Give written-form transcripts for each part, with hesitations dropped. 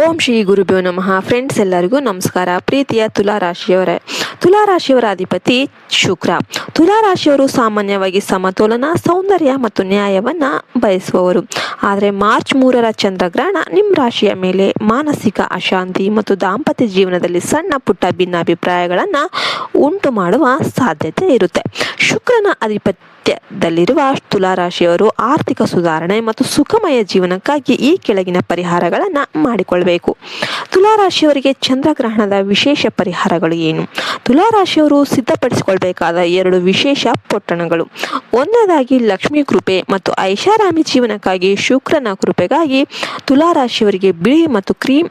ಓಂ ಶ್ರೀ ಗುರುಭ್ಯೋ ನಮಃ. ಫ್ರೆಂಡ್ಸ್, ಎಲ್ಲರಿಗೂ ನಮಸ್ಕಾರ. ಪ್ರೀತಿಯ ತುಲಾರಾಶಿಯವರೇ, ತುಲಾರಾಶಿಯವರ ಅಧಿಪತಿ ಶುಕ್ರ. ತುಲಾರಾಶಿಯವರು ಸಾಮಾನ್ಯವಾಗಿ ಸಮತೋಲನ, ಸೌಂದರ್ಯ ಮತ್ತು ನ್ಯಾಯವನ್ನ ಬಯಸುವವರು. ಆದರೆ ಮಾರ್ಚ್ 3ರ ಚಂದ್ರಗ್ರಹಣ ನಿಮ್ಮ ರಾಶಿಯ ಮೇಲೆ ಮಾನಸಿಕ ಅಶಾಂತಿ ಮತ್ತು ದಾಂಪತ್ಯ ಜೀವನದಲ್ಲಿ ಸಣ್ಣ ಪುಟ್ಟ ಭಿನ್ನಾಭಿಪ್ರಾಯಗಳನ್ನ ಉಂಟು ಮಾಡುವ ಸಾಧ್ಯತೆ ಇರುತ್ತೆ. ಶುಕ್ರನ ಆಧಿಪತ್ಯದಲ್ಲಿರುವ ತುಲಾರಾಶಿಯವರು ಆರ್ಥಿಕ ಸುಧಾರಣೆ ಮತ್ತು ಸುಖಮಯ ಜೀವನಕ್ಕಾಗಿ ಈ ಕೆಳಗಿನ ಪರಿಹಾರಗಳನ್ನು ಮಾಡಿಕೊಳ್ಳಬೇಕು. ತುಲಾರಾಶಿಯವರಿಗೆ ಚಂದ್ರಗ್ರಹಣದ ವಿಶೇಷ ಪರಿಹಾರಗಳು ಏನು? ತುಲಾರಾಶಿಯವರು ಸಿದ್ಧಪಡಿಸಿಕೊಳ್ಬೇಕಾದ 2 ವಿಶೇಷ ಪೊಟ್ಟಣಗಳು. ಒಂದನೇದಾಗಿ ಲಕ್ಷ್ಮೀ ಕೃಪೆ ಮತ್ತು ಐಷಾರಾಮಿ ಜೀವನಕ್ಕಾಗಿ ಶುಕ್ರನ ಕೃಪೆಗಾಗಿ ತುಲಾರಾಶಿಯವರಿಗೆ ಬಿಳಿ ಮತ್ತು ಕ್ರೀಮ್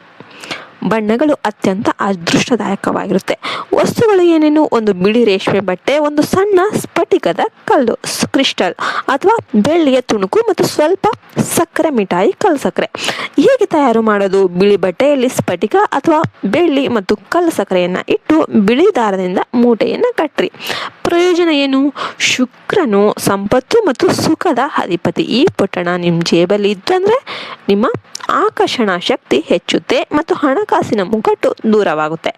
ಬಣ್ಣಗಳು ಅತ್ಯಂತ ಅದೃಷ್ಟದಾಯಕವಾಗಿರುತ್ತೆ. ವಸ್ತುಗಳು ಏನೇನು? ಒಂದು ಬಿಳಿ ರೇಷ್ಮೆ ಬಟ್ಟೆ, ಒಂದು ಸಣ್ಣ ಸ್ಫಟಿಕದ ಕಲ್ಲು ಕ್ರಿಸ್ಟಲ್ ಅಥವಾ ಬೆಳ್ಳಿಯ ತುಣುಕು ಮತ್ತು ಸ್ವಲ್ಪ ಸಕ್ಕರೆ ಮಿಠಾಯಿ, ಕಲ್ಲು ಸಕ್ಕರೆ. ಹೇಗೆ ತಯಾರು ಮಾಡೋದು? ಬಿಳಿ ಬಟ್ಟೆಯಲ್ಲಿ ಸ್ಫಟಿಕ ಅಥವಾ ಬೆಳ್ಳಿ ಮತ್ತು ಕಲ್ಲು ಸಕ್ಕರೆಯನ್ನು ಇಟ್ಟು ಬಿಳಿ ದಾರದಿಂದ ಮೂಟೆಯನ್ನು ಕಟ್ಟ್ರಿ. ಪ್ರಯೋಜನ ಏನು? ಶುಕ್ರನು ಸಂಪತ್ತು ಮತ್ತು ಸುಖದ ಅಧಿಪತಿ. ಈ ಪೊಟ್ಟಣ ನಿಮ್ಮ ಜೇಬಲ್ಲಿ ಇದ್ದಂದ್ರೆ ನಿಮ್ಮ ಆಕರ್ಷಣಾ ಶಕ್ತಿ ಹೆಚ್ಚುತ್ತೆ ಮತ್ತು ಹಣಕಾಸಿನ ಮುಗ್ಗಟ್ಟು ದೂರವಾಗುತ್ತೆ.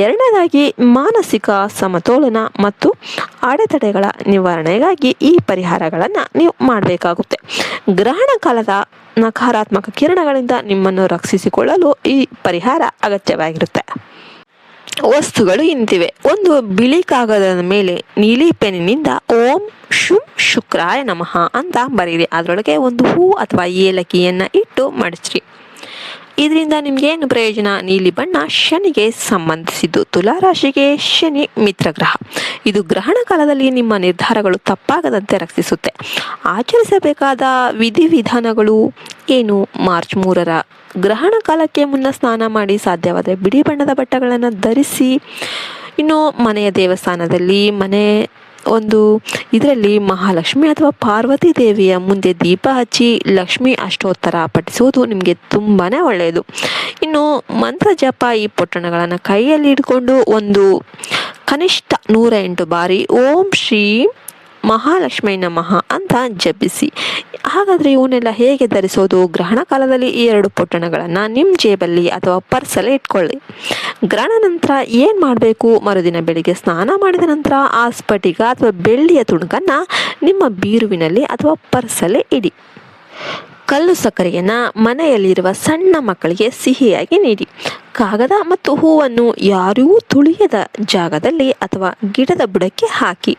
ಎರಡನೇದಾಗಿ ಮಾನಸಿಕ ಸಮತೋಲನ ಮತ್ತು ಅಡೆತಡೆಗಳ ನಿವಾರಣೆಗಾಗಿ ಈ ಪರಿಹಾರಗಳನ್ನು ನೀವು ಮಾಡಬೇಕಾಗುತ್ತೆ. ಗ್ರಹಣ ಕಾಲದ ನಕಾರಾತ್ಮಕ ಕಿರಣಗಳಿಂದ ನಿಮ್ಮನ್ನು ರಕ್ಷಿಸಿಕೊಳ್ಳಲು ಈ ಪರಿಹಾರ ಅಗತ್ಯವಾಗಿರುತ್ತೆ. ವಸ್ತುಗಳು ಇಂತಿವೆ. ಒಂದು ಬಿಳಿ ಕಾಗದದ ಮೇಲೆ ನೀಲಿ ಪೆನ್ನಿನಿಂದ ಓಂ ಶುಂ ಶುಕ್ರಾಯ ನಮಃ ಅಂತ ಬರೀರಿ. ಅದರೊಳಗೆ ಒಂದು ಹೂ ಅಥವಾ ಏಲಕ್ಕಿಯನ್ನು ಇಟ್ಟು ಮಡಚ್ರಿ. ಇದರಿಂದ ನಿಮ್ಗೇನು ಪ್ರಯೋಜನ? ನೀಲಿ ಬಣ್ಣ ಶನಿಗೆ ಸಂಬಂಧಿಸಿದ್ದು. ತುಲಾರಾಶಿಗೆ ಶನಿ ಮಿತ್ರಗ್ರಹ. ಇದು ಗ್ರಹಣ ಕಾಲದಲ್ಲಿ ನಿಮ್ಮ ನಿರ್ಧಾರಗಳು ತಪ್ಪಾಗದಂತೆ ರಕ್ಷಿಸುತ್ತೆ. ಆಚರಿಸಬೇಕಾದ ವಿಧಿವಿಧಾನಗಳು ಏನು? ಮಾರ್ಚ್ 3ರ ಗ್ರಹಣ ಕಾಲಕ್ಕೆ ಮುನ್ನ ಸ್ನಾನ ಮಾಡಿ, ಸಾಧ್ಯವಾದರೆ ಬಿಳಿ ಬಣ್ಣದ ಬಟ್ಟೆಗಳನ್ನು ಧರಿಸಿ. ಇನ್ನು ಮನೆಯ ದೇವಸ್ಥಾನದಲ್ಲಿ ಇದರಲ್ಲಿ ಮಹಾಲಕ್ಷ್ಮಿ ಅಥವಾ ಪಾರ್ವತಿ ದೇವಿಯ ಮುಂದೆ ದೀಪ ಹಚ್ಚಿ ಲಕ್ಷ್ಮಿ ಅಷ್ಟೋತ್ತರ ಪಠಿಸುವುದು ನಿಮಗೆ ತುಂಬಾನೇ ಒಳ್ಳೆಯದು. ಇನ್ನು ಮಂತ್ರ ಜಪ, ಈ ಪೊಟ್ಟಣಗಳನ್ನು ಕೈಯಲ್ಲಿ ಹಿಡ್ಕೊಂಡು ಕನಿಷ್ಠ 108 ಬಾರಿ ಓಂ ಶ್ರೀ ಮಹಾಲಕ್ಷ್ಮಿ ನಮಃ ಅಂತ ಜಪಿಸಿ. ಹಾಗಾದರೆ ಇವನ್ನೆಲ್ಲ ಹೇಗೆ ಧರಿಸೋದು? ಗ್ರಹಣ ಕಾಲದಲ್ಲಿ ಈ 2 ಪೊಟ್ಟಣಗಳನ್ನು ನಿಮ್ಮ ಜೇಬಲ್ಲಿ ಅಥವಾ ಪರ್ಸಲ್ಲಿ ಇಟ್ಕೊಳ್ಳಿ. ಗ್ರಹಣ ನಂತರ ಏನು ಮಾಡಬೇಕು? ಮರುದಿನ ಬೆಳಿಗ್ಗೆ ಸ್ನಾನ ಮಾಡಿದ ನಂತರ ಆ ಸ್ಫಟಿಕ ಅಥವಾ ಬೆಳ್ಳಿಯ ತುಣುಕನ್ನು ನಿಮ್ಮ ಬೀರುವಿನಲ್ಲಿ ಅಥವಾ ಪರ್ಸಲ್ಲಿ ಇಡಿ. ಕಲ್ಲು ಸಕ್ಕರೆಯನ್ನು ಮನೆಯಲ್ಲಿರುವ ಸಣ್ಣ ಮಕ್ಕಳಿಗೆ ಸಿಹಿಯಾಗಿ ನೀಡಿ. ಕಾಗದ ಮತ್ತು ಹೂವನ್ನು ಯಾರೂ ತುಳಿಯದ ಜಾಗದಲ್ಲಿ ಅಥವಾ ಗಿಡದ ಬುಡಕ್ಕೆ ಹಾಕಿ.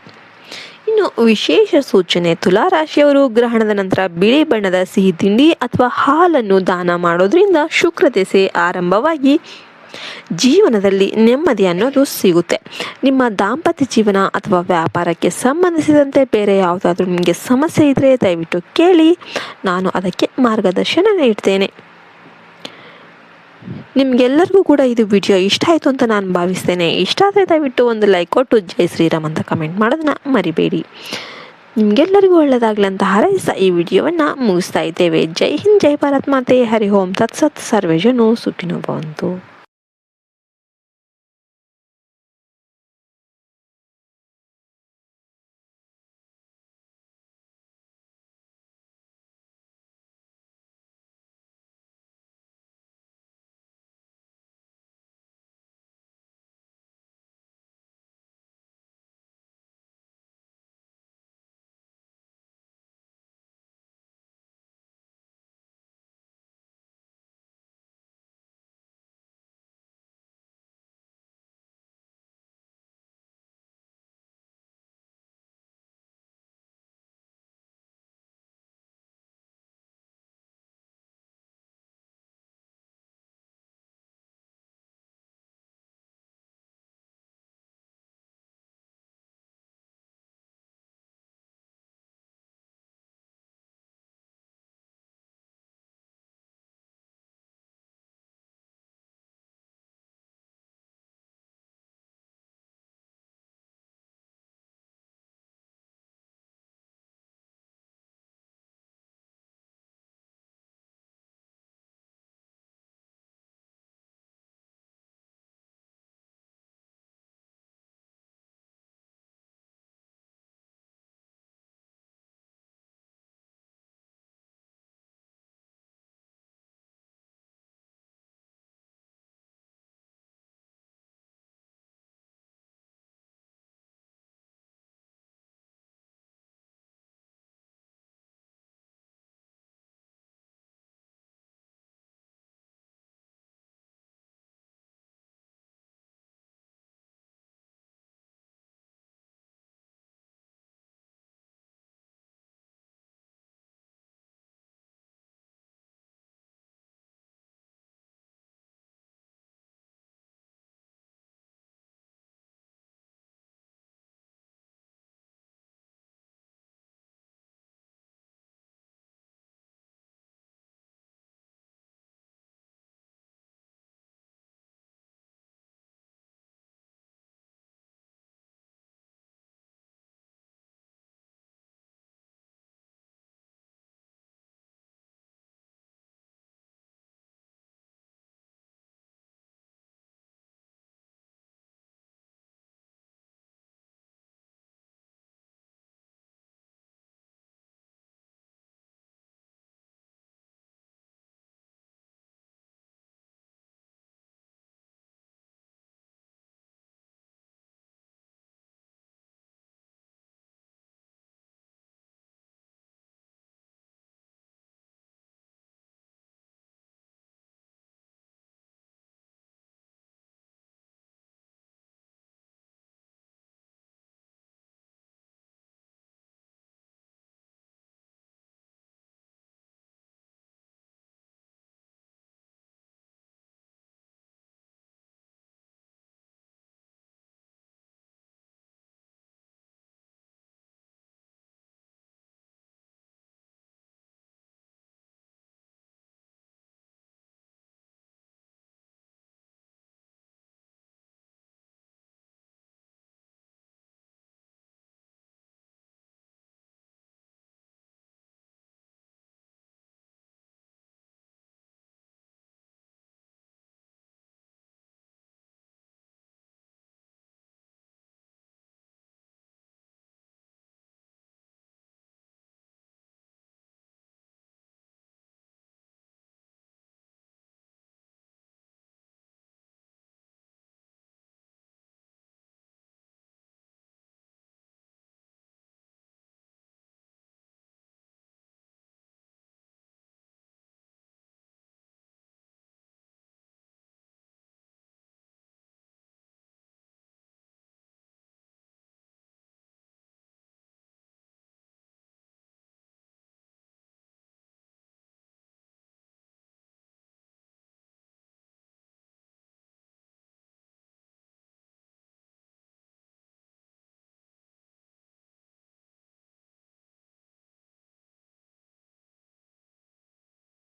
ಇನ್ನು ವಿಶೇಷ ಸೂಚನೆ: ತುಲಾರಾಶಿಯವರು ಗ್ರಹಣದ ನಂತರ ಬಿಳಿ ಬಣ್ಣದ ಸಿಹಿ ತಿಂಡಿ ಅಥವಾ ಹಾಲನ್ನು ದಾನ ಮಾಡೋದ್ರಿಂದ ಶುಕ್ರ ದೆಸೆ ಆರಂಭವಾಗಿ ಜೀವನದಲ್ಲಿ ನೆಮ್ಮದಿ ಅನ್ನೋದು ಸಿಗುತ್ತೆ. ನಿಮ್ಮ ದಾಂಪತ್ಯ ಜೀವನ ಅಥವಾ ವ್ಯಾಪಾರಕ್ಕೆ ಸಂಬಂಧಿಸಿದಂತೆ ಬೇರೆ ಯಾವುದಾದ್ರೂ ನಿಮಗೆ ಸಮಸ್ಯೆ ಇದ್ದರೆ ದಯವಿಟ್ಟು ಕೇಳಿ, ನಾನು ಅದಕ್ಕೆ ಮಾರ್ಗದರ್ಶನ ನೀಡ್ತೇನೆ. ನಿಮ್ಗೆಲ್ಲರಿಗೂ ಕೂಡ ಇದು ವಿಡಿಯೋ ಇಷ್ಟ ಆಯಿತು ಅಂತ ನಾನು ಭಾವಿಸ್ತೇನೆ. ಇಷ್ಟ ಆದರೆ ದಯವಿಟ್ಟು ಒಂದು ಲೈಕ್ ಕೊಟ್ಟು ಜೈ ಶ್ರೀರಾಮ್ ಅಂತ ಕಮೆಂಟ್ ಮಾಡೋದನ್ನ ಮರಿಬೇಡಿ. ನಿಮ್ಗೆಲ್ಲರಿಗೂ ಒಳ್ಳೆಯದಾಗಲಿ ಅಂತ ಹಾರೈಸ್ತಾ ಈ ವಿಡಿಯೋವನ್ನು ಮುಗಿಸ್ತಾ ಇದ್ದೇವೆ. ಜೈ ಹಿಂದ್, ಜೈ ಭಾರತ್ ಮಾತೆ. ಹರಿ ಓಂ ತತ್ಸತ್. ಸರ್ವೇ ಜನೋ ಸುಖಿನೋ ಭವಂತು.